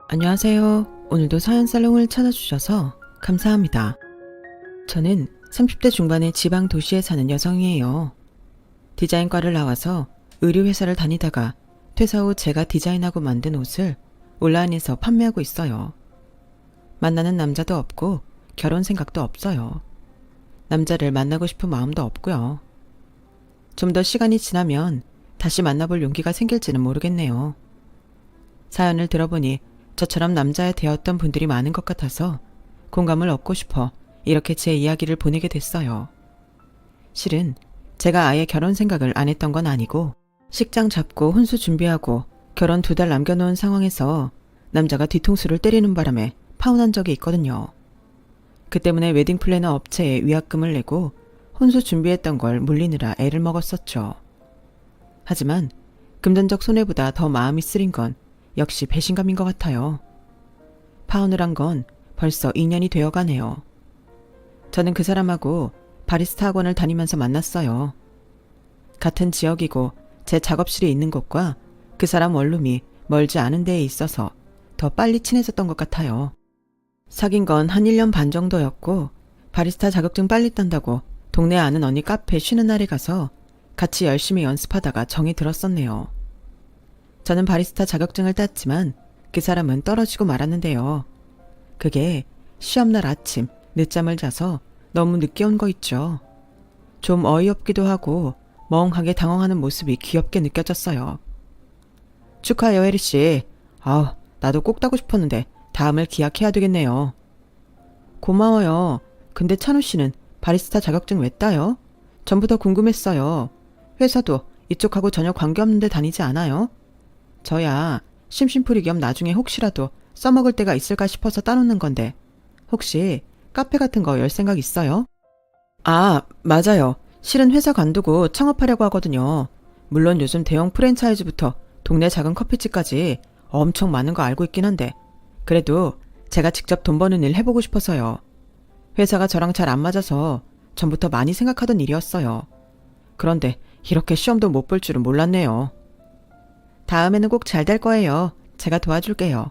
안녕하세요. 오늘도 사연살롱을 찾아주셔서 감사합니다. 저는 30대 중반의 지방 도시에 사는 여성이에요. 디자인과를 나와서 의류회사를 다니다가 퇴사 후 제가 디자인하고 만든 옷을 온라인에서 판매하고 있어요. 만나는 남자도 없고 결혼 생각도 없어요. 남자를 만나고 싶은 마음도 없고요. 좀 더 시간이 지나면 다시 만나볼 용기가 생길지는 모르겠네요. 사연을 들어보니 저처럼 남자에 대었던 분들이 많은 것 같아서 공감을 얻고 싶어 이렇게 제 이야기를 보내게 됐어요. 실은 제가 아예 결혼 생각을 안 했던 건 아니고 식장 잡고 혼수 준비하고 결혼 2달 남겨놓은 상황에서 남자가 뒤통수를 때리는 바람에 파혼한 적이 있거든요. 그 때문에 웨딩 플래너 업체에 위약금을 내고 혼수 준비했던 걸 물리느라 애를 먹었었죠. 하지만 금전적 손해보다 더 마음이 쓰린 건 역시 배신감인 것 같아요. 파혼을 한 건 벌써 2년이 되어가네요. 저는 그 사람하고 바리스타 학원을 다니면서 만났어요. 같은 지역이고 제 작업실이 있는 곳과 그 사람 원룸이 멀지 않은 데에 있어서 더 빨리 친해졌던 것 같아요. 사귄 건 한 1년 반 정도였고 바리스타 자격증 빨리 딴다고 동네 아는 언니 카페 쉬는 날에 가서 같이 열심히 연습하다가 정이 들었었네요. 저는 바리스타 자격증을 땄지만 그 사람은 떨어지고 말았는데요. 그게 시험날 아침 늦잠을 자서 너무 늦게 온 거 있죠. 좀 어이없기도 하고 멍하게 당황하는 모습이 귀엽게 느껴졌어요. 축하해요, 혜리씨. 나도 꼭 따고 싶었는데 다음을 기약해야 되겠네요. 고마워요. 근데 찬우씨는 바리스타 자격증 왜 따요? 전부터 궁금했어요. 회사도 이쪽하고 전혀 관계없는 데 다니지 않아요? 저야 심심풀이 겸 나중에 혹시라도 써먹을 때가 있을까 싶어서 따놓는 건데 혹시 카페 같은 거 열 생각 있어요? 맞아요. 실은 회사 관두고 창업하려고 하거든요. 물론 요즘 대형 프랜차이즈부터 동네 작은 커피집까지 엄청 많은 거 알고 있긴 한데 그래도 제가 직접 돈 버는 일 해보고 싶어서요. 회사가 저랑 잘 안 맞아서 전부터 많이 생각하던 일이었어요. 그런데 이렇게 시험도 못 볼 줄은 몰랐네요. 다음에는 꼭 잘 될 거예요. 제가 도와줄게요.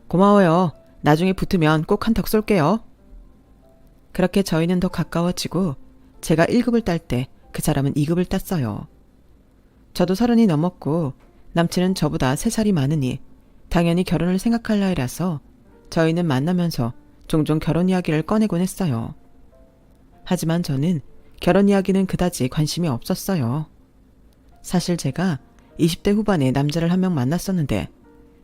고마워요. 나중에 붙으면 꼭 한턱 쏠게요. 그렇게 저희는 더 가까워지고 제가 1급을 딸 때 그 사람은 2급을 땄어요. 저도 30이 넘었고 남친은 저보다 3살이 많으니 당연히 결혼을 생각할 나이라서 저희는 만나면서 종종 결혼 이야기를 꺼내곤 했어요. 하지만 저는 결혼 이야기는 그다지 관심이 없었어요. 사실 제가 20대 후반에 남자를 한 명 만났었는데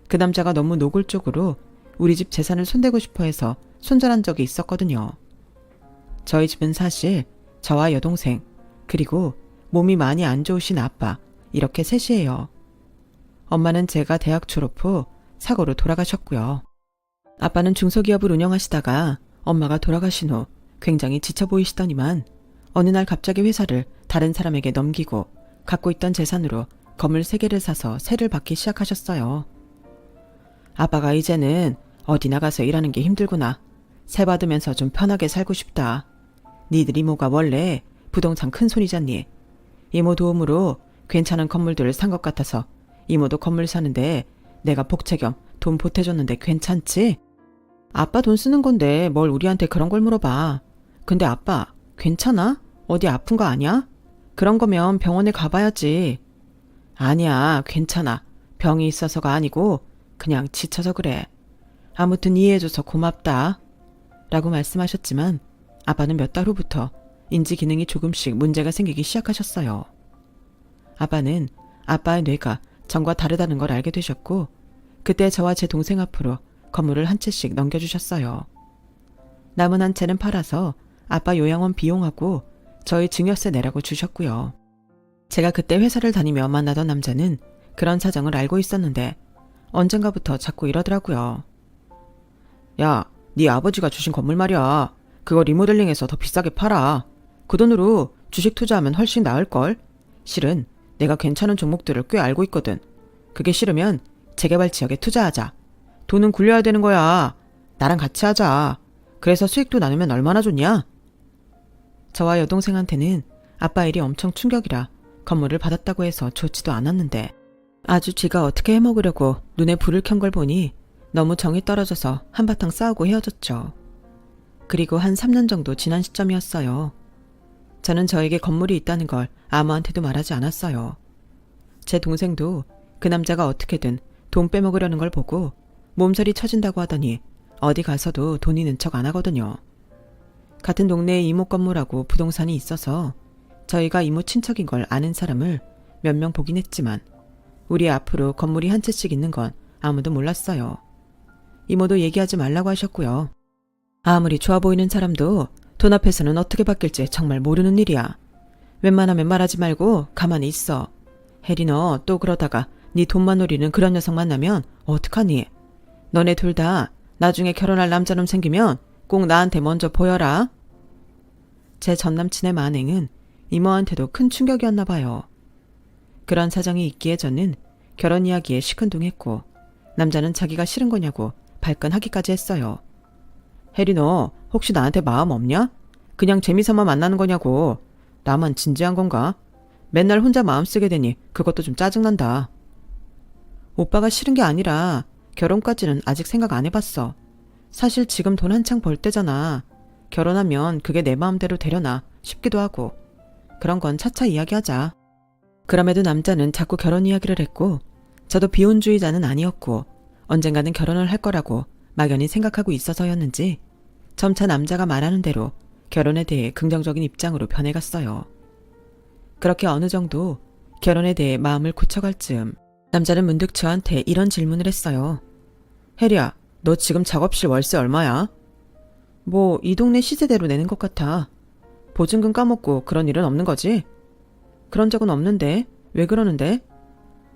그 남자가 너무 노골적으로 우리 집 재산을 손대고 싶어 해서 손절한 적이 있었거든요. 저희 집은 사실 저와 여동생 그리고 몸이 많이 안 좋으신 아빠 이렇게 셋이에요. 엄마는 제가 대학 졸업 후 사고로 돌아가셨고요. 아빠는 중소기업을 운영하시다가 엄마가 돌아가신 후 굉장히 지쳐 보이시더니만 어느 날 갑자기 회사를 다른 사람에게 넘기고 갖고 있던 재산으로 건물 3개를 사서 세를 받기 시작하셨어요. 아빠가 이제는 어디 나가서 일하는 게 힘들구나. 세 받으면서 좀 편하게 살고 싶다. 니들 이모가 원래 부동산 큰손이잖니. 이모 도움으로 괜찮은 건물들을 산 것 같아서 이모도 건물 사는데 내가 복채 겸 돈 보태줬는데 괜찮지? 아빠 돈 쓰는 건데 뭘 우리한테 그런 걸 물어봐. 근데 아빠 괜찮아? 어디 아픈 거 아니야? 그런 거면 병원에 가봐야지. 아니야, 괜찮아. 병이 있어서가 아니고 그냥 지쳐서 그래. 아무튼 이해해줘서 고맙다. 라고 말씀하셨지만 아빠는 몇 달 후부터 인지 기능이 조금씩 문제가 생기기 시작하셨어요. 아빠는 아빠의 뇌가 전과 다르다는 걸 알게 되셨고 그때 저와 제 동생 앞으로 건물을 한 채씩 넘겨주셨어요. 남은 한 채는 팔아서 아빠 요양원 비용하고 저희 증여세 내라고 주셨고요. 제가 그때 회사를 다니며 만나던 남자는 그런 사정을 알고 있었는데 언젠가부터 자꾸 이러더라고요. 야, 네 아버지가 주신 건물 말이야. 그거 리모델링해서 더 비싸게 팔아. 그 돈으로 주식 투자하면 훨씬 나을걸. 실은 내가 괜찮은 종목들을 꽤 알고 있거든. 그게 싫으면 재개발 지역에 투자하자. 돈은 굴려야 되는 거야. 나랑 같이 하자. 그래서 수익도 나누면 얼마나 좋냐? 저와 여동생한테는 아빠 일이 엄청 충격이라 건물을 받았다고 해서 좋지도 않았는데 아주 쥐가 어떻게 해먹으려고 눈에 불을 켠 걸 보니 너무 정이 떨어져서 한바탕 싸우고 헤어졌죠. 그리고 한 3년 정도 지난 시점이었어요. 저는 저에게 건물이 있다는 걸 아무한테도 말하지 않았어요. 제 동생도 그 남자가 어떻게든 돈 빼먹으려는 걸 보고 몸서리 쳐진다고 하더니 어디 가서도 돈 있는 척 안 하거든요. 같은 동네에 이모 건물하고 부동산이 있어서 저희가 이모 친척인 걸 아는 사람을 몇 명 보긴 했지만 우리 앞으로 건물이 한 채씩 있는 건 아무도 몰랐어요. 이모도 얘기하지 말라고 하셨고요. 아무리 좋아 보이는 사람도 돈 앞에서는 어떻게 바뀔지 정말 모르는 일이야. 웬만하면 말하지 말고 가만히 있어. 혜리 너 또 그러다가 네 돈만 노리는 그런 녀석 만나면 어떡하니? 너네 둘 다 나중에 결혼할 남자놈 생기면 꼭 나한테 먼저 보여라. 제 전남친의 만행은 이모한테도 큰 충격이었나 봐요. 그런 사정이 있기에 저는 결혼 이야기에 시큰둥했고 남자는 자기가 싫은 거냐고 발끈하기까지 했어요. 혜리 너 혹시 나한테 마음 없냐? 그냥 재미삼아 만나는 거냐고. 나만 진지한 건가? 맨날 혼자 마음 쓰게 되니 그것도 좀 짜증난다. 오빠가 싫은 게 아니라 결혼까지는 아직 생각 안 해봤어. 사실 지금 돈 한창 벌 때잖아. 결혼하면 그게 내 마음대로 되려나 싶기도 하고. 그런 건 차차 이야기하자. 그럼에도 남자는 자꾸 결혼 이야기를 했고 저도 비혼주의자는 아니었고 언젠가는 결혼을 할 거라고 막연히 생각하고 있어서였는지 점차 남자가 말하는 대로 결혼에 대해 긍정적인 입장으로 변해갔어요. 그렇게 어느 정도 결혼에 대해 마음을 굳혀갈 즈음 남자는 문득 저한테 이런 질문을 했어요. 혜리야, 너 지금 작업실 월세 얼마야? 뭐 이 동네 시세대로 내는 것 같아. 보증금 까먹고 그런 일은 없는 거지? 그런 적은 없는데 왜 그러는데?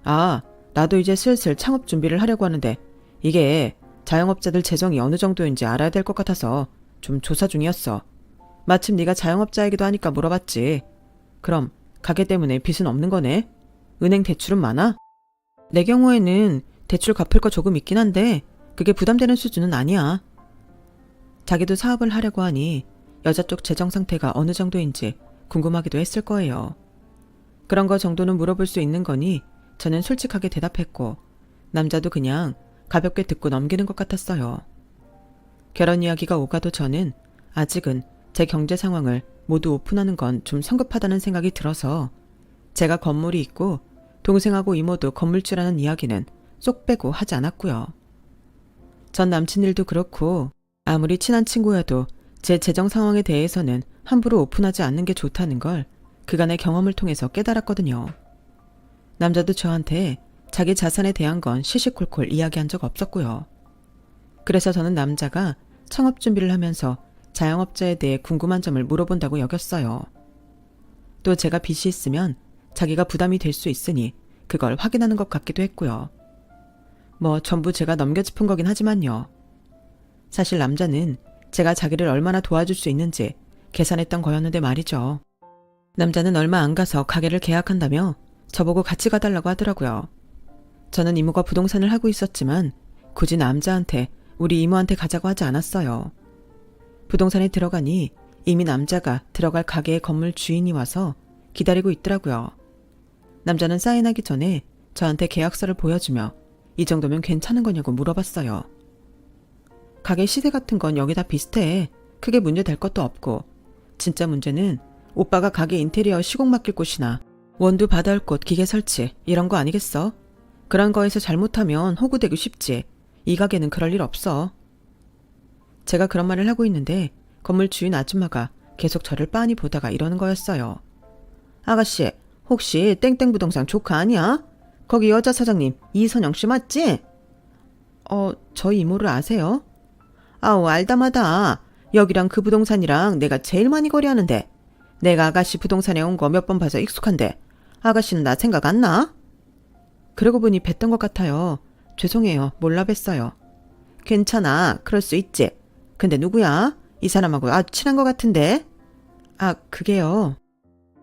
아, 나도 이제 슬슬 창업 준비를 하려고 하는데 이게 자영업자들 재정이 어느 정도인지 알아야 될 것 같아서 좀 조사 중이었어. 마침 네가 자영업자이기도 하니까 물어봤지. 그럼 가게 때문에 빚은 없는 거네? 은행 대출은 많아? 내 경우에는 대출 갚을 거 조금 있긴 한데 그게 부담되는 수준은 아니야. 자기도 사업을 하려고 하니 여자 쪽 재정 상태가 어느 정도인지 궁금하기도 했을 거예요. 그런 거 정도는 물어볼 수 있는 거니 저는 솔직하게 대답했고 남자도 그냥 가볍게 듣고 넘기는 것 같았어요. 결혼 이야기가 오가도 저는 아직은 제 경제 상황을 모두 오픈하는 건 좀 성급하다는 생각이 들어서 제가 건물이 있고 동생하고 이모도 건물주라는 이야기는 쏙 빼고 하지 않았고요. 전 남친 일도 그렇고 아무리 친한 친구여도 제 재정 상황에 대해서는 함부로 오픈하지 않는 게 좋다는 걸 그간의 경험을 통해서 깨달았거든요. 남자도 저한테 자기 자산에 대한 건 시시콜콜 이야기한 적 없었고요. 그래서 저는 남자가 창업 준비를 하면서 자영업자에 대해 궁금한 점을 물어본다고 여겼어요. 또 제가 빚이 있으면 자기가 부담이 될 수 있으니 그걸 확인하는 것 같기도 했고요. 뭐 전부 제가 넘겨짚은 거긴 하지만요. 사실 남자는 제가 자기를 얼마나 도와줄 수 있는지 계산했던 거였는데 말이죠. 남자는 얼마 안 가서 가게를 계약한다며 저보고 같이 가달라고 하더라고요. 저는 이모가 부동산을 하고 있었지만 굳이 남자한테 우리 이모한테 가자고 하지 않았어요. 부동산에 들어가니 이미 남자가 들어갈 가게의 건물 주인이 와서 기다리고 있더라고요. 남자는 사인하기 전에 저한테 계약서를 보여주며 이 정도면 괜찮은 거냐고 물어봤어요. 가게 시세 같은 건 여기 다 비슷해. 크게 문제 될 것도 없고 진짜 문제는 오빠가 가게 인테리어 시공 맡길 곳이나 원두 받아올 곳 기계 설치 이런 거 아니겠어? 그런 거에서 잘못하면 호구되기 쉽지. 이 가게는 그럴 일 없어. 제가 그런 말을 하고 있는데 건물 주인 아줌마가 계속 저를 빤히 보다가 이러는 거였어요. 아가씨, 혹시 땡땡 부동산 조카 아니야? 거기 여자 사장님 이선영 씨 맞지? 저희 이모를 아세요? 아우, 알다마다. 여기랑 그 부동산이랑 내가 제일 많이 거래하는데. 내가 아가씨 부동산에 온 거 몇 번 봐서 익숙한데 아가씨는 나 생각 안 나? 그러고 보니 뵀던 것 같아요. 죄송해요. 몰라 뵀어요. 괜찮아. 그럴 수 있지. 근데 누구야? 이 사람하고 아주 친한 것 같은데? 아, 그게요.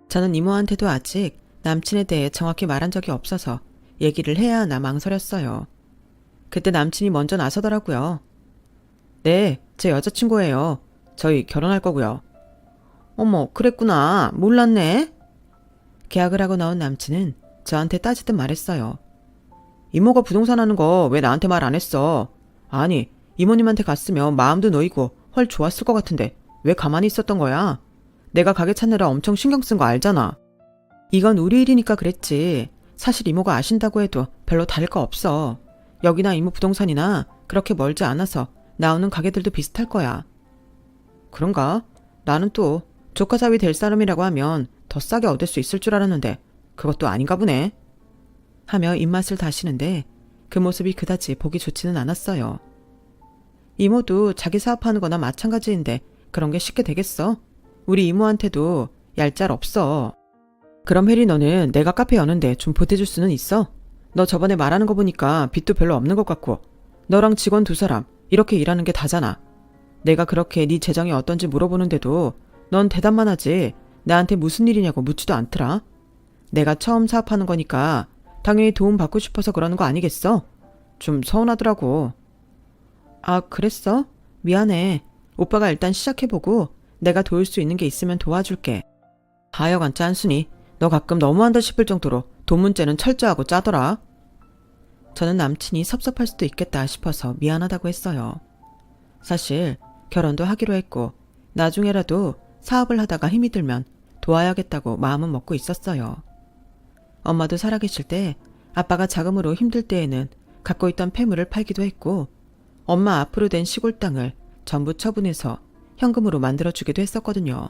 저는 이모한테도 아직 남친에 대해 정확히 말한 적이 없어서 얘기를 해야 하나 망설였어요. 그때 남친이 먼저 나서더라고요. 네, 제 여자친구예요. 저희 결혼할 거고요. 어머, 그랬구나. 몰랐네. 계약을 하고 나온 남친은 저한테 따지듯 말했어요. 이모가 부동산 하는 거 왜 나한테 말 안 했어? 아니, 이모님한테 갔으면 마음도 놓이고 헐 좋았을 것 같은데 왜 가만히 있었던 거야? 내가 가게 찾느라 엄청 신경 쓴 거 알잖아. 이건 우리 일이니까 그랬지. 사실 이모가 아신다고 해도 별로 다를 거 없어. 여기나 이모 부동산이나 그렇게 멀지 않아서 나오는 가게들도 비슷할 거야. 그런가? 나는 또 조카 사위 될 사람이라고 하면 더 싸게 얻을 수 있을 줄 알았는데 그것도 아닌가 보네. 하며 입맛을 다시는데 그 모습이 그다지 보기 좋지는 않았어요. 이모도 자기 사업하는 거나 마찬가지인데 그런 게 쉽게 되겠어? 우리 이모한테도 얄짤 없어. 그럼 혜리 너는 내가 카페 여는데 좀 보태줄 수는 있어? 너 저번에 말하는 거 보니까 빚도 별로 없는 것 같고 너랑 직원 2사람 이렇게 일하는 게 다잖아. 내가 그렇게 네 재정이 어떤지 물어보는데도 넌 대답만 하지 나한테 무슨 일이냐고 묻지도 않더라. 내가 처음 사업하는 거니까 당연히 도움 받고 싶어서 그러는 거 아니겠어? 좀 서운하더라고. 아, 그랬어? 미안해. 오빠가 일단 시작해보고 내가 도울 수 있는 게 있으면 도와줄게. 하여간 짠순이 너 가끔 너무한다 싶을 정도로 돈 문제는 철저하고 짜더라. 저는 남친이 섭섭할 수도 있겠다 싶어서 미안하다고 했어요. 사실 결혼도 하기로 했고 나중에라도 사업을 하다가 힘이 들면 도와야겠다고 마음은 먹고 있었어요. 엄마도 살아계실 때 아빠가 자금으로 힘들 때에는 갖고 있던 폐물을 팔기도 했고 엄마 앞으로 된 시골 땅을 전부 처분해서 현금으로 만들어주기도 했었거든요.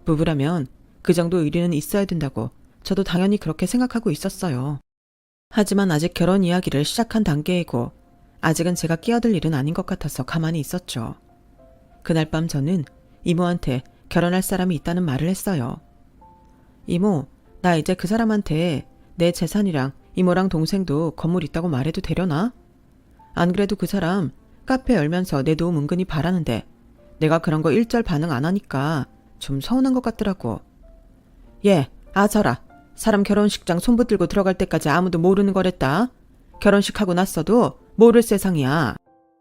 부부라면 그 정도 의리는 있어야 된다고 저도 당연히 그렇게 생각하고 있었어요. 하지만 아직 결혼 이야기를 시작한 단계이고 아직은 제가 끼어들 일은 아닌 것 같아서 가만히 있었죠. 그날 밤 저는 이모한테 결혼할 사람이 있다는 말을 했어요. 이모, 나 이제 그 사람한테 내 재산이랑 이모랑 동생도 건물 있다고 말해도 되려나? 안 그래도 그 사람 카페 열면서 내 도움 은근히 바라는데 내가 그런 거 일절 반응 안 하니까 좀 서운한 것 같더라고. 예, 아서라. 사람 결혼식장 손붙들고 들어갈 때까지 아무도 모르는 거랬다. 결혼식 하고 났어도 모를 세상이야.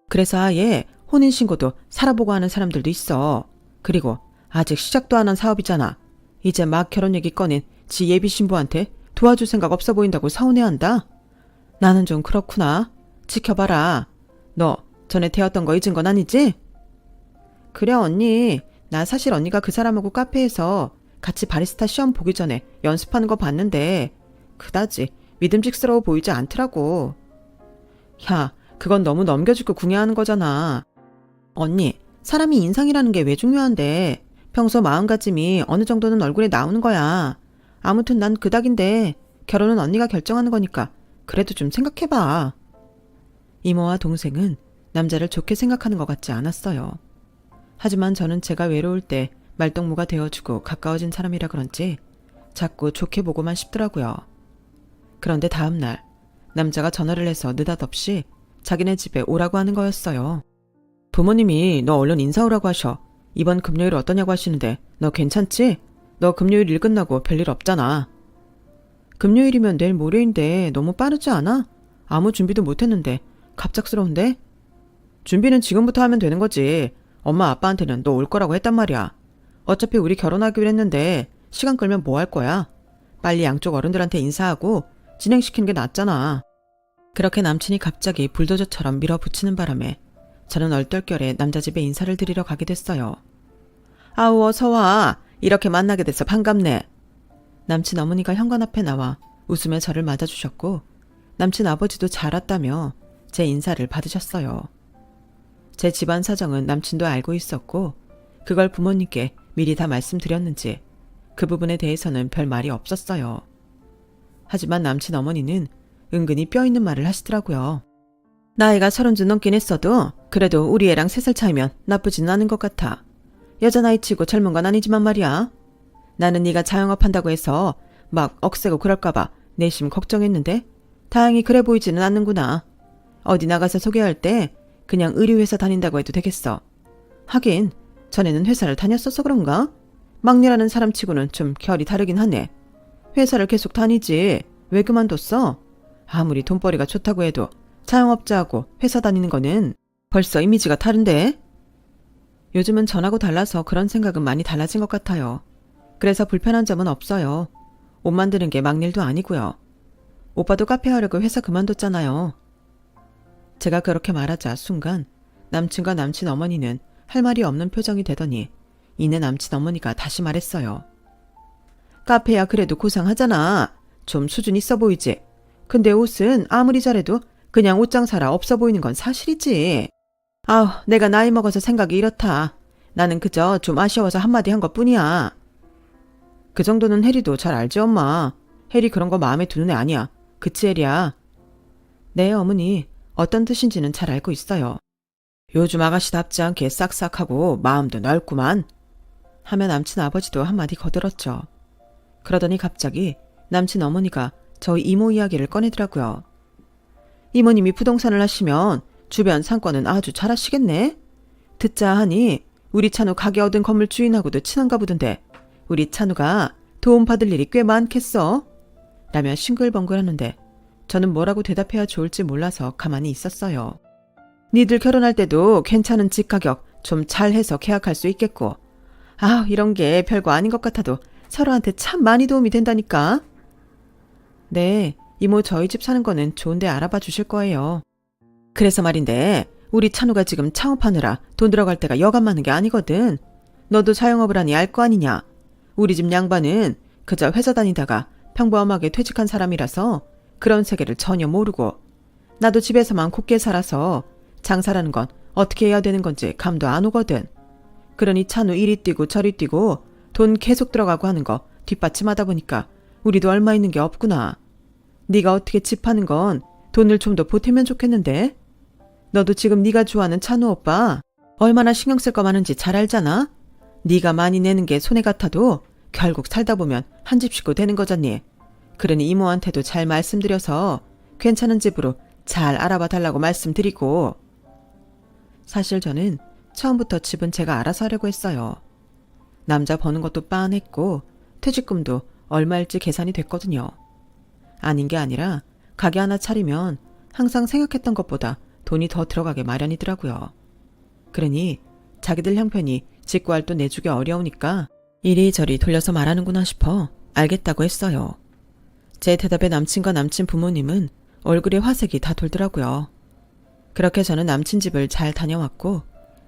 그래서 아예 혼인신고도 살아보고 하는 사람들도 있어. 그리고 아직 시작도 안 한 사업이잖아. 이제 막 결혼 얘기 꺼낸 지 예비신부한테 도와줄 생각 없어 보인다고 서운해한다. 나는 좀 그렇구나. 지켜봐라. 너 전에 태웠던 거 잊은 건 아니지? 그래 언니. 나 사실 언니가 그 사람하고 카페에서 같이 바리스타 시험 보기 전에 연습하는 거 봤는데 그다지 믿음직스러워 보이지 않더라고. 야, 그건 너무 넘겨주고 궁예하는 거잖아. 언니, 사람이 인상이라는 게 왜 중요한데 평소 마음가짐이 어느 정도는 얼굴에 나오는 거야. 아무튼 난 그닥인데 결혼은 언니가 결정하는 거니까 그래도 좀 생각해봐. 이모와 동생은 남자를 좋게 생각하는 것 같지 않았어요. 하지만 저는 제가 외로울 때 말동무가 되어주고 가까워진 사람이라 그런지 자꾸 좋게 보고만 싶더라고요. 그런데 다음날 남자가 전화를 해서 느닷없이 자기네 집에 오라고 하는 거였어요. 부모님이 너 얼른 인사 오라고 하셔. 이번 금요일 어떠냐고 하시는데 너 괜찮지? 너 금요일 일 끝나고 별일 없잖아. 금요일이면 내일 모레인데 너무 빠르지 않아? 아무 준비도 못했는데 갑작스러운데? 준비는 지금부터 하면 되는 거지. 엄마 아빠한테는 너 올 거라고 했단 말이야. 어차피 우리 결혼하기로 했는데 시간 끌면 뭐 할 거야? 빨리 양쪽 어른들한테 인사하고 진행시키는 게 낫잖아. 그렇게 남친이 갑자기 불도저처럼 밀어붙이는 바람에 저는 얼떨결에 남자 집에 인사를 드리러 가게 됐어요. 아우 어서 와. 이렇게 만나게 돼서 반갑네. 남친 어머니가 현관 앞에 나와 웃으며 저를 맞아주셨고 남친 아버지도 잘 왔다며 제 인사를 받으셨어요. 제 집안 사정은 남친도 알고 있었고 그걸 부모님께 미리 다 말씀드렸는지 그 부분에 대해서는 별 말이 없었어요. 하지만 남친 어머니는 은근히 뼈있는 말을 하시더라고요. 나이가 30좀 넘긴 했어도 그래도 우리 애랑 3살 차이면 나쁘지는 않은 것 같아. 여자 나이 치고 젊은 건 아니지만 말이야. 나는 네가 자영업한다고 해서 막 억세고 그럴까봐 내심 걱정했는데 다행히 그래 보이지는 않는구나. 어디 나가서 소개할 때 그냥 의류회사 다닌다고 해도 되겠어. 하긴 전에는 회사를 다녔어서 그런가? 막내라는 사람 치고는 좀 결이 다르긴 하네. 회사를 계속 다니지 왜 그만뒀어? 아무리 돈벌이가 좋다고 해도 자영업자하고 회사 다니는 거는 벌써 이미지가 다른데? 요즘은 전하고 달라서 그런 생각은 많이 달라진 것 같아요. 그래서 불편한 점은 없어요. 옷 만드는 게 막일도 아니고요. 오빠도 카페 하려고 회사 그만뒀잖아요. 제가 그렇게 말하자 순간 남친과 남친 어머니는 할 말이 없는 표정이 되더니 이내 남친 어머니가 다시 말했어요. 카페야 그래도 고상하잖아. 좀 수준 있어 보이지. 근데 옷은 아무리 잘해도 그냥 옷장사라 없어 보이는 건 사실이지. 아우, 내가 나이 먹어서 생각이 이렇다. 나는 그저 좀 아쉬워서 한마디 한 것뿐이야. 그 정도는 혜리도 잘 알지 엄마. 혜리 그런 거 마음에 드는 애 아니야. 그치 혜리야? 네 어머니, 어떤 뜻인지는 잘 알고 있어요. 요즘 아가씨답지 않게 싹싹하고 마음도 넓구만. 하며 남친 아버지도 한마디 거들었죠. 그러더니 갑자기 남친 어머니가 저희 이모 이야기를 꺼내더라고요. 이모님이 부동산을 하시면 주변 상권은 아주 잘 하시겠네. 듣자 하니 우리 찬우 가게 얻은 건물 주인하고도 친한가 보던데 우리 찬우가 도움받을 일이 꽤 많겠어. 라며 싱글벙글하는데 저는 뭐라고 대답해야 좋을지 몰라서 가만히 있었어요. 니들 결혼할 때도 괜찮은 집 가격 좀 잘해서 계약할 수 있겠고. 아, 이런 게 별거 아닌 것 같아도 서로한테 참 많이 도움이 된다니까. 네, 이모 저희 집 사는 거는 좋은데 알아봐 주실 거예요. 그래서 말인데 우리 찬우가 지금 창업하느라 돈 들어갈 때가 여간 많은 게 아니거든. 너도 자영업을 하니 알 거 아니냐. 우리 집 양반은 그저 회사 다니다가 평범하게 퇴직한 사람이라서 그런 세계를 전혀 모르고 나도 집에서만 곱게 살아서 장사라는 건 어떻게 해야 되는 건지 감도 안 오거든. 그러니 찬우 이리 뛰고 저리 뛰고 돈 계속 들어가고 하는 거 뒷받침하다 보니까 우리도 얼마 있는 게 없구나. 네가 어떻게 집 파는 건 돈을 좀 더 보태면 좋겠는데. 너도 지금 네가 좋아하는 찬우 오빠 얼마나 신경 쓸 거 많은지 잘 알잖아. 네가 많이 내는 게 손해 같아도 결국 살다 보면 한 집 식구 되는 거잖니. 그러니 이모한테도 잘 말씀드려서 괜찮은 집으로 잘 알아봐 달라고 말씀드리고. 사실 저는 처음부터 집은 제가 알아서 하려고 했어요. 남자 버는 것도 빤했고 퇴직금도 얼마일지 계산이 됐거든요. 아닌 게 아니라 가게 하나 차리면 항상 생각했던 것보다 돈이 더 들어가게 마련이더라고요. 그러니 자기들 형편이 집 구할 돈 내주기 어려우니까 이리저리 돌려서 말하는구나 싶어 알겠다고 했어요. 제 대답에 남친과 남친 부모님은 얼굴에 화색이 다 돌더라고요. 그렇게 저는 남친 집을 잘 다녀왔고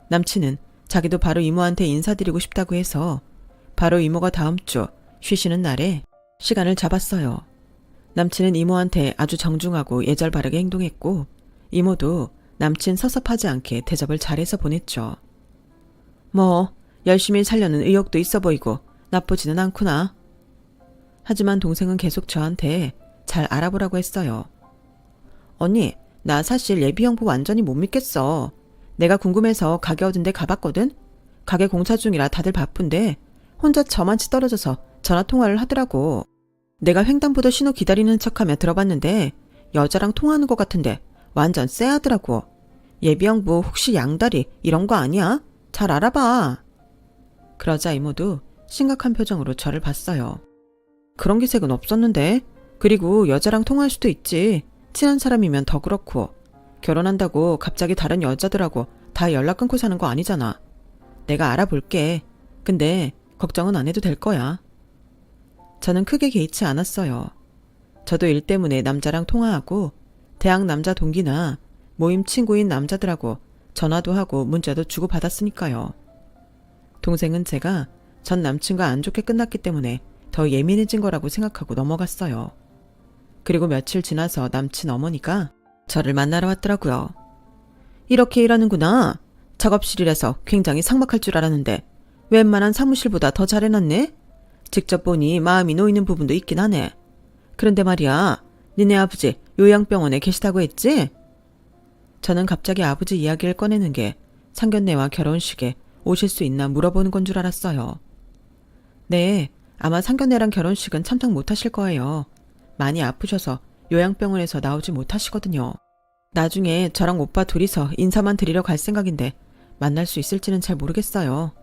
남친은 자기도 바로 이모한테 인사드리고 싶다고 해서 바로 이모가 다음 주 쉬시는 날에 시간을 잡았어요. 남친은 이모한테 아주 정중하고 예절 바르게 행동했고 이모도 남친 섭섭하지 않게 대접을 잘해서 보냈죠. 뭐 열심히 살려는 의욕도 있어 보이고 나쁘지는 않구나. 하지만 동생은 계속 저한테 잘 알아보라고 했어요. 언니, 나 사실 예비 형부 완전히 못 믿겠어. 내가 궁금해서 가게 얻은 데 가봤거든? 가게 공사 중이라 다들 바쁜데 혼자 저만치 떨어져서 전화통화를 하더라고. 내가 횡단보도 신호 기다리는 척하며 들어봤는데 여자랑 통화하는 것 같은데 완전 쎄하더라고. 예비 형부 혹시 양다리 이런 거 아니야? 잘 알아봐. 그러자 이모도 심각한 표정으로 저를 봤어요. 그런 기색은 없었는데. 그리고 여자랑 통화할 수도 있지. 친한 사람이면 더 그렇고. 결혼한다고 갑자기 다른 여자들하고 다 연락 끊고 사는 거 아니잖아. 내가 알아볼게. 근데 걱정은 안 해도 될 거야. 저는 크게 개의치 않았어요. 저도 일 때문에 남자랑 통화하고 대학 남자 동기나 모임 친구인 남자들하고 전화도 하고 문자도 주고받았으니까요. 동생은 제가 전 남친과 안 좋게 끝났기 때문에 더 예민해진 거라고 생각하고 넘어갔어요. 그리고 며칠 지나서 남친 어머니가 저를 만나러 왔더라고요. 이렇게 일하는구나. 작업실이라서 굉장히 삭막할 줄 알았는데 웬만한 사무실보다 더 잘해놨네. 직접 보니 마음이 놓이는 부분도 있긴 하네. 그런데 말이야, 니네 아버지 요양병원에 계시다고 했지? 저는 갑자기 아버지 이야기를 꺼내는 게 상견례와 결혼식에 오실 수 있나 물어보는 건 줄 알았어요. 네, 아마 상견례랑 결혼식은 참석 못하실 거예요. 많이 아프셔서 요양병원에서 나오지 못하시거든요. 나중에 저랑 오빠 둘이서 인사만 드리러 갈 생각인데 만날 수 있을지는 잘 모르겠어요.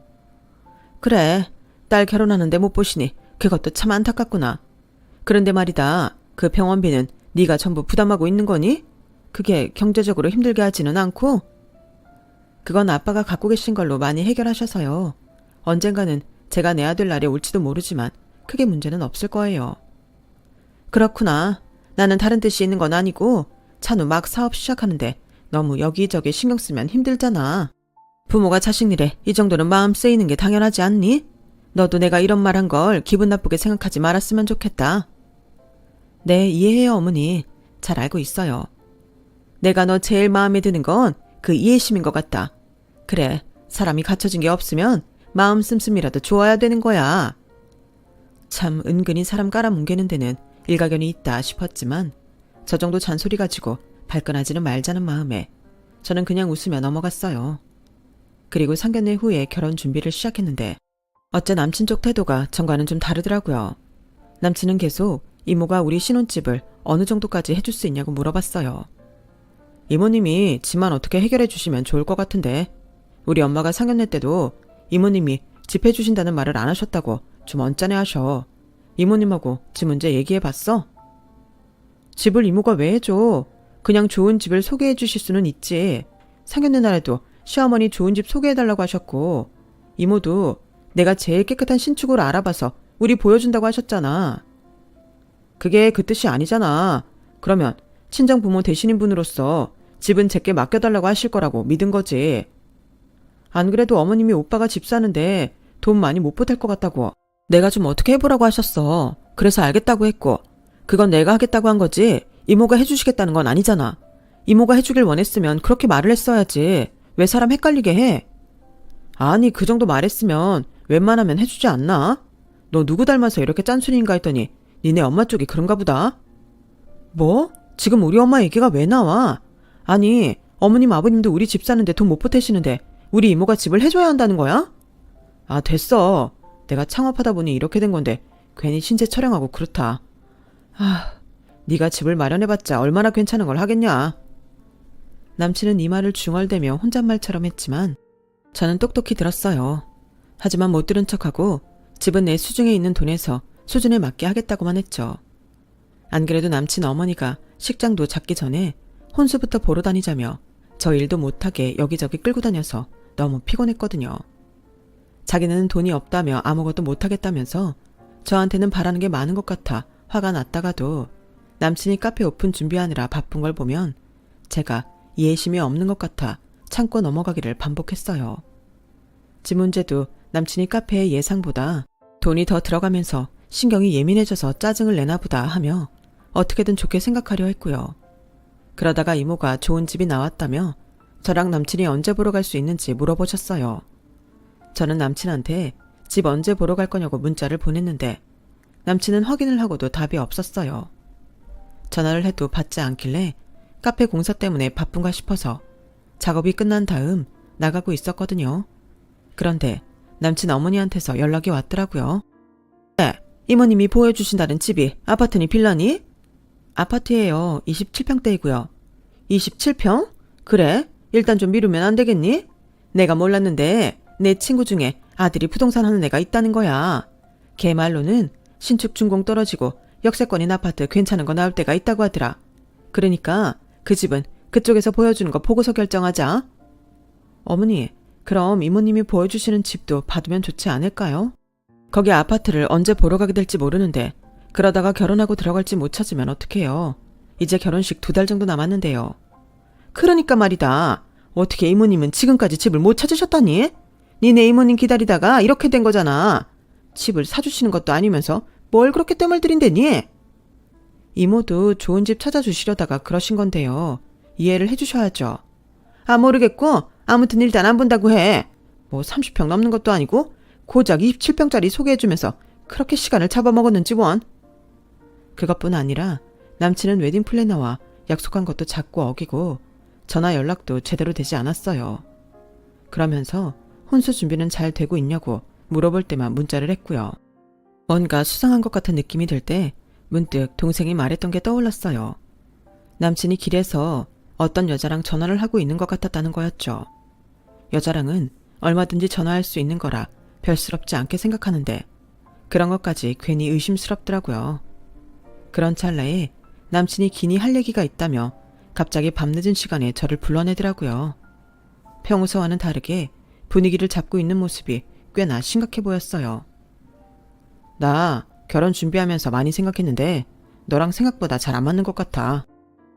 그래, 딸 결혼하는데 못 보시니 그것도 참 안타깝구나. 그런데 말이다, 그 병원비는 네가 전부 부담하고 있는 거니? 그게 경제적으로 힘들게 하지는 않고? 그건 아빠가 갖고 계신 걸로 많이 해결하셔서요. 언젠가는 제가 내야 될 날이 올지도 모르지만 크게 문제는 없을 거예요. 그렇구나. 나는 다른 뜻이 있는 건 아니고 찬우 막 사업 시작하는데 너무 여기저기 신경 쓰면 힘들잖아. 부모가 자식 일에 이 정도는 마음 쓰이는 게 당연하지 않니? 너도 내가 이런 말 한 걸 기분 나쁘게 생각하지 말았으면 좋겠다. 네, 이해해요, 어머니. 잘 알고 있어요. 내가 너 제일 마음에 드는 건 그 이해심인 것 같다. 그래, 사람이 갖춰진 게 없으면 마음 씀씀이라도 좋아야 되는 거야. 참 은근히 사람 깔아뭉개는 데는 일가견이 있다 싶었지만 저 정도 잔소리 가지고 발끈하지는 말자는 마음에 저는 그냥 웃으며 넘어갔어요. 그리고 상견례 후에 결혼 준비를 시작했는데 어째 남친 쪽 태도가 전과는 좀 다르더라고요. 남친은 계속 이모가 우리 신혼집을 어느 정도까지 해줄 수 있냐고 물어봤어요. 이모님이 집만 어떻게 해결해 주시면 좋을 것 같은데 우리 엄마가 상견례 때도 이모님이 집 해주신다는 말을 안 하셨다고 좀 언짢아 하셔. 이모님하고 집 문제 얘기해봤어? 집을 이모가 왜 해줘? 그냥 좋은 집을 소개해 주실 수는 있지. 상견례 날에도 시어머니 좋은 집 소개해달라고 하셨고 이모도 내가 제일 깨끗한 신축으로 알아봐서 우리 보여준다고 하셨잖아. 그게 그 뜻이 아니잖아. 그러면 친정 부모 되시는 분으로서 집은 제게 맡겨달라고 하실 거라고 믿은 거지. 안 그래도 어머님이 오빠가 집 사는데 돈 많이 못 보탤 것 같다고 내가 좀 어떻게 해보라고 하셨어. 그래서 알겠다고 했고 그건 내가 하겠다고 한 거지 이모가 해주시겠다는 건 아니잖아. 이모가 해주길 원했으면 그렇게 말을 했어야지. 왜 사람 헷갈리게 해? 아니 그 정도 말했으면 웬만하면 해주지 않나? 너 누구 닮아서 이렇게 짠순이인가 했더니 니네 엄마 쪽이 그런가 보다. 뭐? 지금 우리 엄마 얘기가 왜 나와? 아니 어머님 아버님도 우리 집 사는데 돈 못 보태시는데 우리 이모가 집을 해줘야 한다는 거야? 아 됐어. 내가 창업하다 보니 이렇게 된 건데 괜히 신세 촬영하고 그렇다. 아, 네가 집을 마련해봤자 얼마나 괜찮은 걸 하겠냐. 남친은 이 말을 중얼대며 혼잣말처럼 했지만 저는 똑똑히 들었어요. 하지만 못 들은 척하고 집은 내 수중에 있는 돈에서 수준에 맞게 하겠다고만 했죠. 안 그래도 남친 어머니가 식장도 잡기 전에 혼수부터 보러 다니자며 저 일도 못하게 여기저기 끌고 다녀서 너무 피곤했거든요. 자기는 돈이 없다며 아무것도 못하겠다면서 저한테는 바라는 게 많은 것 같아 화가 났다가도 남친이 카페 오픈 준비하느라 바쁜 걸 보면 제가 이해심이 없는 것 같아 참고 넘어가기를 반복했어요. 집 문제도 남친이 카페의 예상보다 돈이 더 들어가면서 신경이 예민해져서 짜증을 내나 보다 하며 어떻게든 좋게 생각하려 했고요. 그러다가 이모가 좋은 집이 나왔다며 저랑 남친이 언제 보러 갈 수 있는지 물어보셨어요. 저는 남친한테 집 언제 보러 갈 거냐고 문자를 보냈는데 남친은 확인을 하고도 답이 없었어요. 전화를 해도 받지 않길래 카페 공사 때문에 바쁜가 싶어서 작업이 끝난 다음 나가고 있었거든요. 그런데 남친 어머니한테서 연락이 왔더라고요. 네, 이모님이 보여주신다는 집이 아파트니 빌라니? 아파트예요. 27평대이고요. 27평? 그래? 일단 좀 미루면 안 되겠니? 내가 몰랐는데 내 친구 중에 아들이 부동산 하는 애가 있다는 거야. 걔 말로는 신축 준공 떨어지고 역세권인 아파트 괜찮은 거 나올 때가 있다고 하더라. 그러니까 그 집은 그쪽에서 보여주는 거 보고서 결정하자. 어머니, 그럼 이모님이 보여주시는 집도 받으면 좋지 않을까요? 거기 아파트를 언제 보러 가게 될지 모르는데 그러다가 결혼하고 들어갈지 못 찾으면 어떡해요. 이제 결혼식 2달 정도 남았는데요. 그러니까 말이다. 어떻게 이모님은 지금까지 집을 못 찾으셨다니? 니네 이모님 기다리다가 이렇게 된 거잖아. 집을 사주시는 것도 아니면서 뭘 그렇게 뜸을 들인대니? 이모도 좋은 집 찾아주시려다가 그러신 건데요. 이해를 해주셔야죠. 아 모르겠고 아무튼 일단 안 본다고 해. 뭐 30평 넘는 것도 아니고 고작 27평짜리 소개해주면서 그렇게 시간을 잡아먹었는지 원. 그것뿐 아니라 남친은 웨딩 플래너와 약속한 것도 자꾸 어기고 전화 연락도 제대로 되지 않았어요. 그러면서 혼수 준비는 잘 되고 있냐고 물어볼 때만 문자를 했고요. 뭔가 수상한 것 같은 느낌이 들 때 문득 동생이 말했던 게 떠올랐어요. 남친이 길에서 어떤 여자랑 전화를 하고 있는 것 같았다는 거였죠. 여자랑은 얼마든지 전화할 수 있는 거라 별스럽지 않게 생각하는데 그런 것까지 괜히 의심스럽더라고요. 그런 찰나에 남친이 기니 할 얘기가 있다며 갑자기 밤늦은 시간에 저를 불러내더라고요. 평소와는 다르게 분위기를 잡고 있는 모습이 꽤나 심각해 보였어요. 나 결혼 준비하면서 많이 생각했는데 너랑 생각보다 잘 안 맞는 것 같아.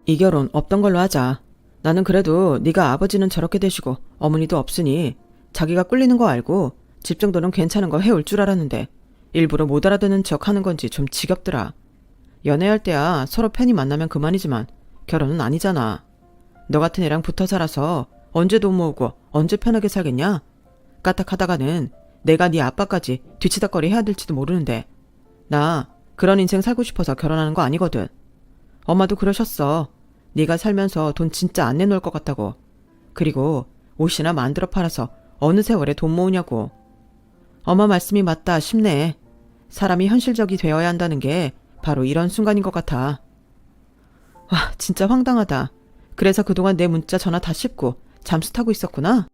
이 결혼 없던 걸로 하자. 나는 그래도 네가 아버지는 저렇게 되시고 어머니도 없으니 자기가 꿀리는 거 알고 집 정도는 괜찮은 거 해올 줄 알았는데 일부러 못 알아듣는 척 하는 건지 좀 지겹더라. 연애할 때야 서로 편히 만나면 그만이지만 결혼은 아니잖아. 너 같은 애랑 붙어 살아서 언제 돈 모으고 언제 편하게 살겠냐? 까딱하다가는 내가 네 아빠까지 뒤치다꺼리 해야 될지도 모르는데 나 그런 인생 살고 싶어서 결혼하는 거 아니거든. 엄마도 그러셨어. 네가 살면서 돈 진짜 안 내놓을 것 같다고. 그리고 옷이나 만들어 팔아서 어느 세월에 돈 모으냐고. 엄마 말씀이 맞다 싶네. 사람이 현실적이 되어야 한다는 게 바로 이런 순간인 것 같아. 와, 진짜 황당하다. 그래서 그동안 내 문자 전화 다 씹고 잠수 타고 있었구나.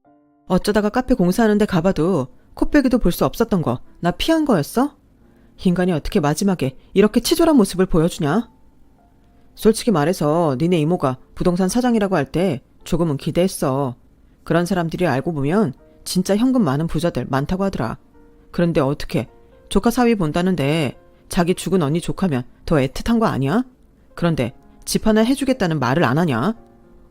어쩌다가 카페 공사하는 데 가봐도 코빼기도 볼 수 없었던 거 나 피한 거였어? 인간이 어떻게 마지막에 이렇게 치졸한 모습을 보여주냐? 솔직히 말해서 니네 이모가 부동산 사장이라고 할 때 조금은 기대했어. 그런 사람들이 알고 보면 진짜 현금 많은 부자들 많다고 하더라. 그런데 어떻게 조카 사위 본다는데 자기 죽은 언니 조카면 더 애틋한 거 아니야? 그런데 집 하나 해주겠다는 말을 안 하냐?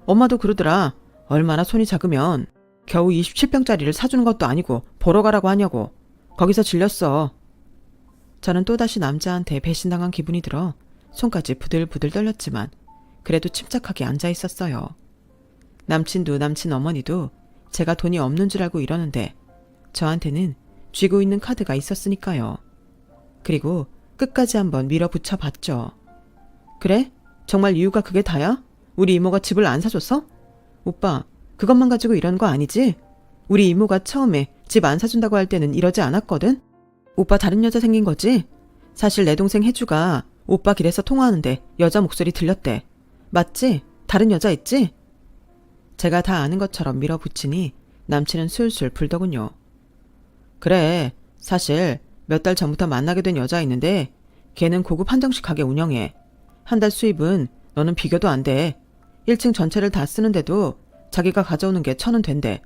엄마도 그러더라. 얼마나 손이 작으면 겨우 27평짜리를 사주는 것도 아니고 보러 가라고 하냐고. 거기서 질렸어. 저는 또다시 남자한테 배신당한 기분이 들어 손까지 부들부들 떨렸지만 그래도 침착하게 앉아 있었어요. 남친도 남친 어머니도 제가 돈이 없는 줄 알고 이러는데 저한테는 쥐고 있는 카드가 있었으니까요. 그리고 끝까지 한번 밀어붙여 봤죠. 그래? 정말 이유가 그게 다야? 우리 이모가 집을 안 사줬어? 오빠, 그것만 가지고 이런 거 아니지? 우리 이모가 처음에 집 안 사준다고 할 때는 이러지 않았거든? 오빠 다른 여자 생긴 거지? 사실 내 동생 혜주가 오빠 길에서 통화하는데 여자 목소리 들렸대. 맞지? 다른 여자 있지? 제가 다 아는 것처럼 밀어붙이니 남친은 술술 불더군요. 그래, 사실 몇 달 전부터 만나게 된 여자 있는데 걔는 고급 한정식 가게 운영해. 한 달 수입은 너는 비교도 안 돼. 1층 전체를 다 쓰는데도 자기가 가져오는 게 1,000원 된대.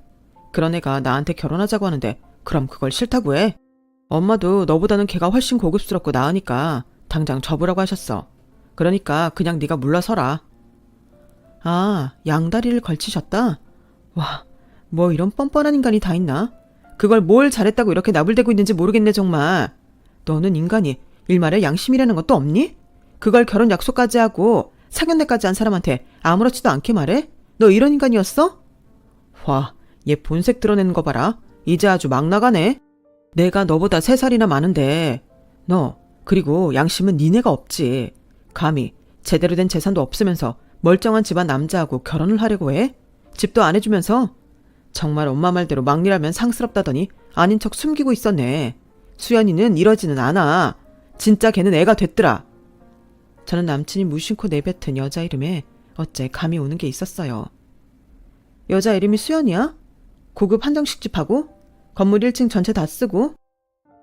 그런 애가 나한테 결혼하자고 하는데 그럼 그걸 싫다고 해? 엄마도 너보다는 걔가 훨씬 고급스럽고 나으니까 당장 접으라고 하셨어. 그러니까 그냥 네가 물러서라. 아, 양다리를 걸치셨다? 와, 뭐 이런 뻔뻔한 인간이 다 있나? 그걸 뭘 잘했다고 이렇게 나불대고 있는지 모르겠네 정말. 너는 인간이 일말의 양심이라는 것도 없니? 그걸 결혼 약속까지 하고 상견례까지 한 사람한테 아무렇지도 않게 말해? 너 이런 인간이었어? 와, 얘 본색 드러내는 거 봐라. 이제 아주 막 나가네. 내가 너보다 3살이나 많은데 너 그리고 양심은 니네가 없지. 감히 제대로 된 재산도 없으면서 멀쩡한 집안 남자하고 결혼을 하려고 해? 집도 안 해주면서? 정말 엄마 말대로 막리라면 상스럽다더니 아닌 척 숨기고 있었네. 수연이는 이러지는 않아. 진짜 걔는 애가 됐더라. 저는 남친이 무심코 내뱉은 여자 이름에 어째 감이 오는 게 있었어요. 여자 이름이 수연이야? 고급 한정식집하고? 건물 1층 전체 다 쓰고?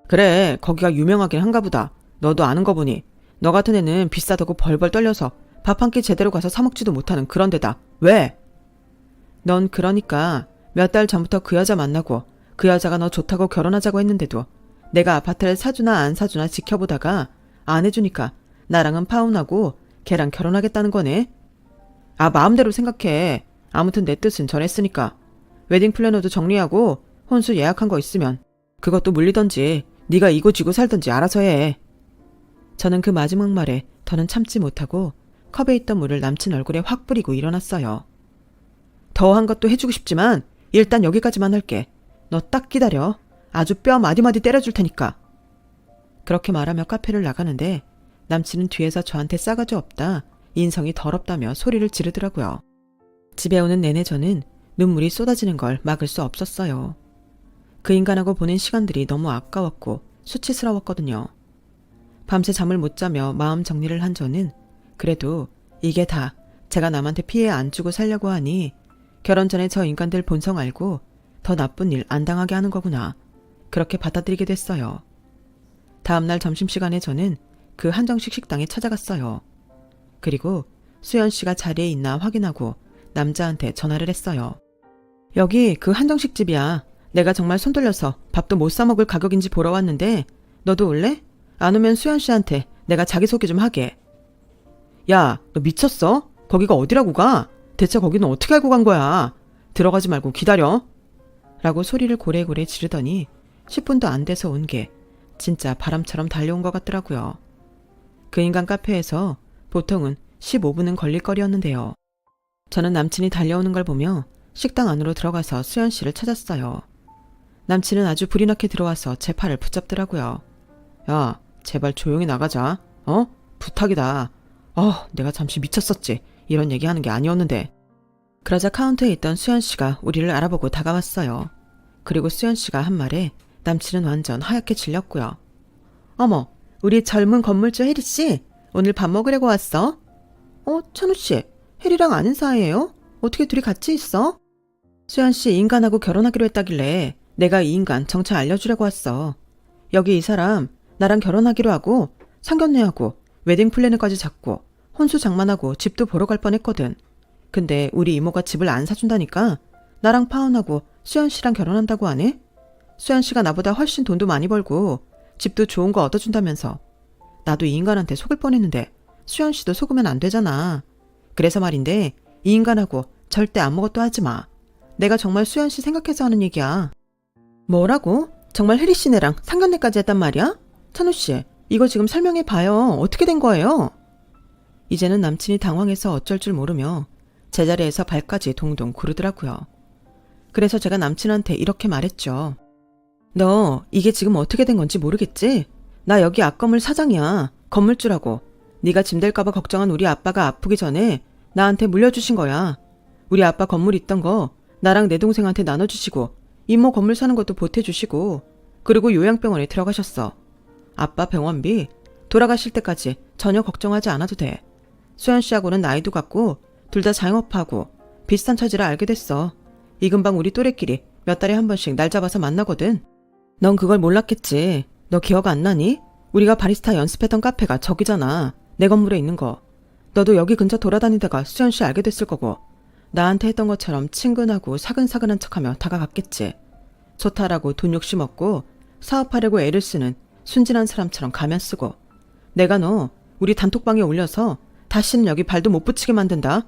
그래, 거기가 유명하긴 한가 보다. 너도 아는 거 보니 너 같은 애는 비싸다고 벌벌 떨려서 밥 한 끼 제대로 가서 사 먹지도 못하는 그런 데다. 왜? 넌 그러니까 몇 달 전부터 그 여자 만나고 그 여자가 너 좋다고 결혼하자고 했는데도 내가 아파트를 사주나 안 사주나 지켜보다가 안 해주니까 나랑은 파혼하고 걔랑 결혼하겠다는 거네. 아, 마음대로 생각해. 아무튼 내 뜻은 전했으니까. 웨딩 플래너도 정리하고 혼수 예약한 거 있으면 그것도 물리던지 네가 이고 지고 살던지 알아서 해. 저는 그 마지막 말에 더는 참지 못하고 컵에 있던 물을 남친 얼굴에 확 뿌리고 일어났어요. 더한 것도 해주고 싶지만 일단 여기까지만 할게. 너 딱 기다려. 아주 뼈 마디마디 때려줄 테니까. 그렇게 말하며 카페를 나가는데 남친은 뒤에서 저한테 싸가지 없다, 인성이 더럽다며 소리를 지르더라고요. 집에 오는 내내 저는 눈물이 쏟아지는 걸 막을 수 없었어요. 그 인간하고 보낸 시간들이 너무 아까웠고 수치스러웠거든요. 밤새 잠을 못 자며 마음 정리를 한 저는 그래도 이게 다 제가 남한테 피해 안 주고 살려고 하니 결혼 전에 저 인간들 본성 알고 더 나쁜 일 안 당하게 하는 거구나. 그렇게 받아들이게 됐어요. 다음날 점심시간에 저는 그 한정식 식당에 찾아갔어요. 그리고 수연 씨가 자리에 있나 확인하고 남자한테 전화를 했어요. 여기 그 한정식 집이야. 내가 정말 손 돌려서 밥도 못 사 먹을 가격인지 보러 왔는데 너도 올래? 안 오면 수연 씨한테 내가 자기소개 좀 하게. 야, 너 미쳤어? 거기가 어디라고 가? 대체 거기는 어떻게 알고 간 거야? 들어가지 말고 기다려. 라고 소리를 고래고래 지르더니 10분도 안 돼서 온 게 진짜 바람처럼 달려온 것 같더라고요. 그 인간 카페에서 보통은 15분은 걸릴 거리였는데요. 저는 남친이 달려오는 걸 보며 식당 안으로 들어가서 수연 씨를 찾았어요. 남친은 아주 불이 나게 들어와서 제 팔을 붙잡더라고요. 야, 제발 조용히 나가자. 부탁이다. 내가 잠시 미쳤었지. 이런 얘기하는 게 아니었는데. 그러자 카운터에 있던 수연 씨가 우리를 알아보고 다가왔어요. 그리고 수연 씨가 한 말에 남친은 완전 하얗게 질렸고요. 어머, 우리 젊은 건물주 혜리 씨, 오늘 밥 먹으려고 왔어? 찬우 씨, 혜리랑 아는 사이예요? 어떻게 둘이 같이 있어? 수연 씨 이 인간하고 결혼하기로 했다길래 내가 이 인간 정체 알려주려고 왔어. 여기 이 사람 나랑 결혼하기로 하고 상견례하고 웨딩 플래너까지 잡고 혼수 장만하고 집도 보러 갈 뻔했거든. 근데 우리 이모가 집을 안 사준다니까 나랑 파혼하고 수연 씨랑 결혼한다고 하네? 수연 씨가 나보다 훨씬 돈도 많이 벌고 집도 좋은 거 얻어준다면서. 나도 이 인간한테 속을 뻔했는데 수연 씨도 속으면 안 되잖아. 그래서 말인데 이 인간하고 절대 아무것도 하지 마. 내가 정말 수연 씨 생각해서 하는 얘기야. 뭐라고? 정말 혜리 씨네랑 상견례까지 했단 말이야? 찬우 씨, 이거 지금 설명해 봐요. 어떻게 된 거예요? 이제는 남친이 당황해서 어쩔 줄 모르며 제자리에서 발까지 동동 구르더라고요. 그래서 제가 남친한테 이렇게 말했죠. 너 이게 지금 어떻게 된 건지 모르겠지? 나 여기 앞건물 사장이야. 건물주라고. 네가 짐될까봐 걱정한 우리 아빠가 아프기 전에 나한테 물려주신 거야. 우리 아빠 건물 있던 거 나랑 내 동생한테 나눠주시고 이모 건물 사는 것도 보태주시고 그리고 요양병원에 들어가셨어. 아빠 병원비 돌아가실 때까지 전혀 걱정하지 않아도 돼. 수연 씨하고는 나이도 같고 둘 다 자영업하고 비슷한 처지라 알게 됐어. 이 근방 우리 또래끼리 몇 달에 한 번씩 날 잡아서 만나거든. 넌 그걸 몰랐겠지. 너 기억 안 나니? 우리가 바리스타 연습했던 카페가 저기잖아. 내 건물에 있는 거. 너도 여기 근처 돌아다니다가 수연 씨 알게 됐을 거고 나한테 했던 것처럼 친근하고 사근사근한 척하며 다가갔겠지. 좋다라고 돈 욕심 없고 사업하려고 애를 쓰는 순진한 사람처럼 가면 쓰고 내가 너 우리 단톡방에 올려서 다시는 여기 발도 못 붙이게 만든다.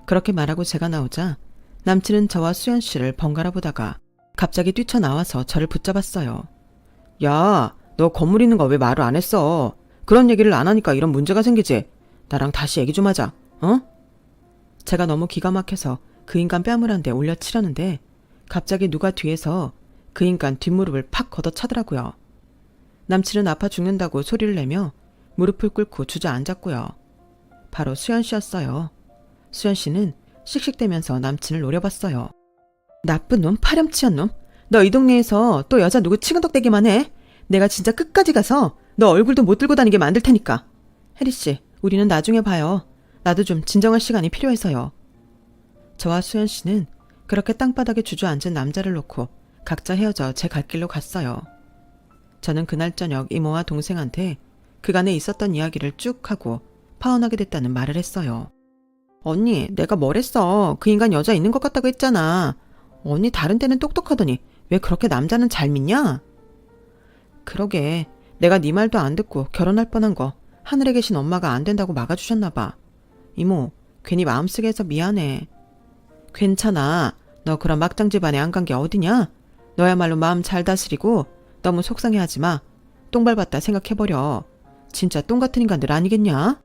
그렇게 말하고 제가 나오자 남친은 저와 수연 씨를 번갈아 보다가 갑자기 뛰쳐나와서 저를 붙잡았어요. 야, 너 건물 있는 거 왜 말을 안 했어? 그런 얘기를 안 하니까 이런 문제가 생기지. 나랑 다시 얘기 좀 하자. 제가 너무 기가 막혀서 그 인간 뺨을 한 대 올려치려는데 갑자기 누가 뒤에서 그 인간 뒷무릎을 팍 걷어차더라고요. 남친은 아파 죽는다고 소리를 내며 무릎을 꿇고 주저앉았고요. 바로 수연 씨였어요. 수연 씨는 씩씩대면서 남친을 노려봤어요. 나쁜 놈, 파렴치한 놈. 너 이 동네에서 또 여자 누구 치근덕대기만 해. 내가 진짜 끝까지 가서 너 얼굴도 못 들고 다니게 만들 테니까. 혜리 씨, 우리는 나중에 봐요. 나도 좀 진정할 시간이 필요해서요. 저와 수연 씨는 그렇게 땅바닥에 주저앉은 남자를 놓고 각자 헤어져 제 갈 길로 갔어요. 저는 그날 저녁 이모와 동생한테 그간에 있었던 이야기를 쭉 하고 파혼하게 됐다는 말을 했어요. 언니, 내가 뭘 했어. 그 인간 여자 있는 것 같다고 했잖아. 언니 다른 데는 똑똑하더니 왜 그렇게 남자는 잘 믿냐? 그러게, 내가 네 말도 안 듣고 결혼할 뻔한 거 하늘에 계신 엄마가 안 된다고 막아주셨나 봐. 이모, 괜히 마음 쓰게 해서 미안해. 괜찮아. 너 그런 막장 집안에 안 간 게 어디냐? 너야말로 마음 잘 다스리고 너무 속상해하지 마. 똥 밟았다 생각해버려. 진짜 똥 같은 인간들 아니겠냐?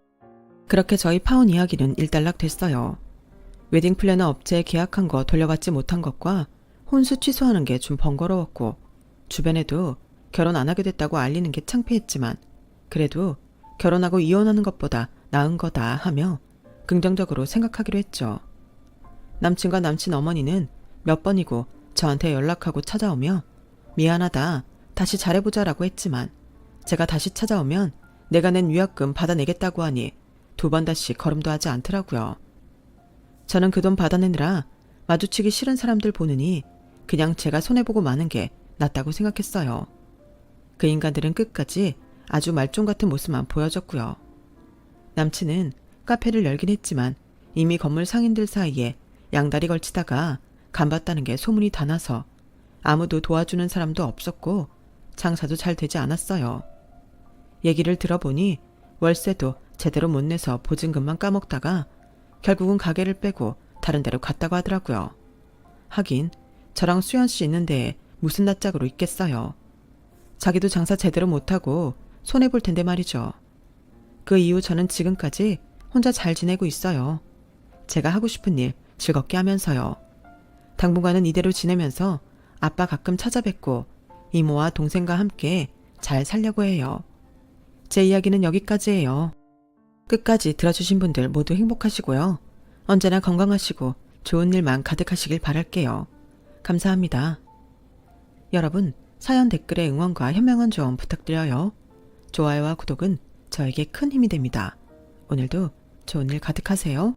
그렇게 저희 파혼 이야기는 일단락 됐어요. 웨딩 플래너 업체에 계약한 거 돌려받지 못한 것과 혼수 취소하는 게 좀 번거로웠고 주변에도 결혼 안 하게 됐다고 알리는 게 창피했지만 그래도 결혼하고 이혼하는 것보다 나은 거다 하며 긍정적으로 생각하기로 했죠. 남친과 남친 어머니는 몇 번이고 저한테 연락하고 찾아오며 미안하다, 다시 잘해보자라고 했지만 제가 다시 찾아오면 내가 낸 위약금 받아내겠다고 하니 두 번 다시 걸음도 하지 않더라고요. 저는 그 돈 받아내느라 마주치기 싫은 사람들 보느니 그냥 제가 손해보고 마는 게 낫다고 생각했어요. 그 인간들은 끝까지 아주 말종 같은 모습만 보여줬고요. 남친은 카페를 열긴 했지만 이미 건물 상인들 사이에 양다리 걸치다가 간봤다는 게 소문이 다 나서 아무도 도와주는 사람도 없었고 장사도 잘 되지 않았어요. 얘기를 들어보니 월세도 제대로 못 내서 보증금만 까먹다가 결국은 가게를 빼고 다른 데로 갔다고 하더라고요. 하긴 저랑 수연 씨 있는데 무슨 낯짝으로 있겠어요. 자기도 장사 제대로 못하고 손해볼 텐데 말이죠. 그 이후 저는 지금까지 혼자 잘 지내고 있어요. 제가 하고 싶은 일 즐겁게 하면서요. 당분간은 이대로 지내면서 아빠 가끔 찾아뵙고 이모와 동생과 함께 잘 살려고 해요. 제 이야기는 여기까지예요. 끝까지 들어주신 분들 모두 행복하시고요. 언제나 건강하시고 좋은 일만 가득하시길 바랄게요. 감사합니다. 여러분, 사연 댓글에 응원과 현명한 조언 부탁드려요. 좋아요와 구독은 저에게 큰 힘이 됩니다. 오늘도 좋은 일 가득하세요.